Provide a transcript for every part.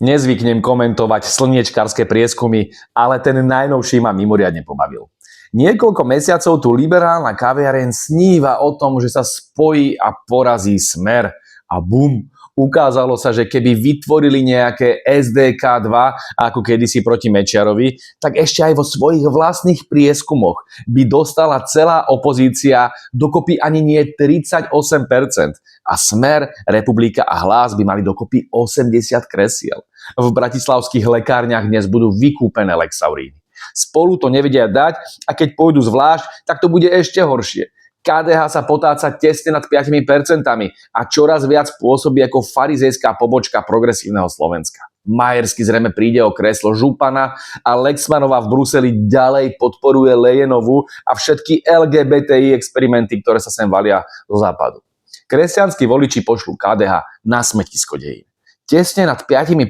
Nezvyknem komentovať slniečkarské prieskumy, ale ten najnovší ma mimoriadne pobavil. Niekoľko mesiacov tu liberálna kaviareň sníva o tom, že sa spojí a porazí Smer. A bum, ukázalo sa, že keby vytvorili nejaké SDK 2, ako kedysi proti Mečiarovi, tak ešte aj vo svojich vlastných prieskumoch by dostala celá opozícia dokopy ani nie 38%. A Smer, Republika a Hlas by mali dokopy 80 kresiel. V bratislavských lekárniach dnes budú vykúpené Lexauríny. Spolu to nevedia dať a keď pôjdu zvlášť, tak to bude ešte horšie. KDH sa potáca tesne nad 5% a čoraz viac pôsobí ako farizejská pobočka progresívneho Slovenska. Majersky zrejme príde o kreslo župana a Lexmanová v Bruseli ďalej podporuje Lejenovu a všetky LGBTI experimenty, ktoré sa sem valia zo západu. Kresťanskí voliči pošlú KDH na smetisko dejín. Tesne nad 5%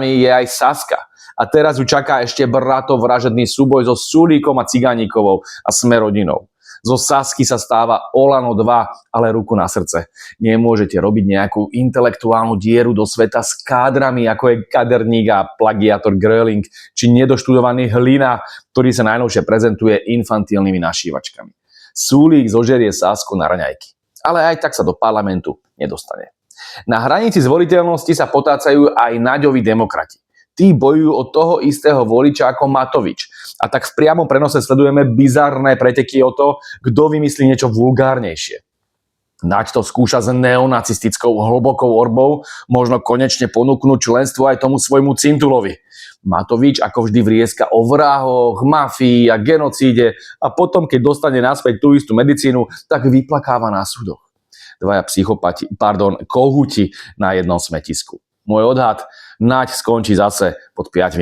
je aj Saska. A teraz ju čaká ešte bratovražedný súboj so Sulíkom a Cigánikovou a Smerodinou. Zo Sasky sa stáva Olano 2, ale ruku na srdce. Nemôžete robiť nejakú intelektuálnu dieru do sveta s kádrami, ako je kaderník a plagiátor Gröling, či nedoštudovaný Hlina, ktorý sa najnovšie prezentuje infantilnými našívačkami. Sulík zožerie Sasku na raňajky. Ale aj tak sa do parlamentu nedostane. Na hranici zvoliteľnosti sa potácajú aj Naďovi demokrati. Tí bojujú od toho istého voliča ako Matovič. A tak v priamom prenose sledujeme bizarné preteky o to, kto vymyslí niečo vulgárnejšie. Naď to skúša s neonacistickou hlbokou orbou, možno konečne ponúknuť členstvo aj tomu svojmu cintulovi. Matovič ako vždy vrieska o vrahoch, mafii a genocíde a potom, keď dostane naspäť tú istú medicínu, tak vyplakáva na súdoch. Dvaja kohuti na jednom smetisku. Môj odhad, Naď skončí zase pod 5%.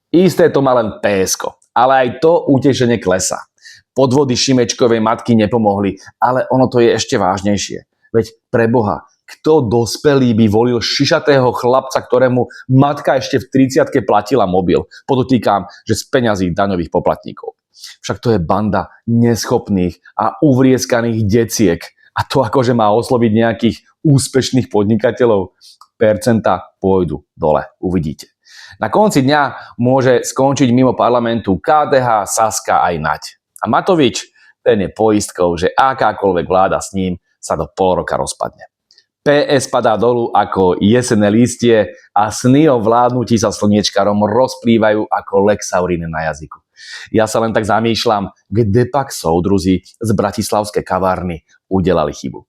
Isté to má len PSko, ale aj to utešenie klesá. Podvody Šimečkovej matky nepomohli, ale ono to je ešte vážnejšie. Veď preboha, kto dospelý by volil šišatého chlapca, ktorému matka ešte v 30-ke platila mobil? Podotýkam, že z peňazí daňových poplatníkov. Však to je banda neschopných a uvrieskaných deciek. A to akože má osloviť nejakých úspešných podnikateľov. Percenta pôjdu dole, uvidíte. Na konci dňa môže skončiť mimo parlamentu KDH, Saska aj Naď. A Matovič, ten je poistkou, že akákoľvek vláda s ním sa do pol roka rozpadne. PS padá dolu ako jesenné lístie a sny o vládnutí sa slniečkarom rozplývajú ako Lexauríny na jazyku. Ja sa len tak zamýšľam, kde pak soudruzi z bratislavskej kavárny udelali chybu.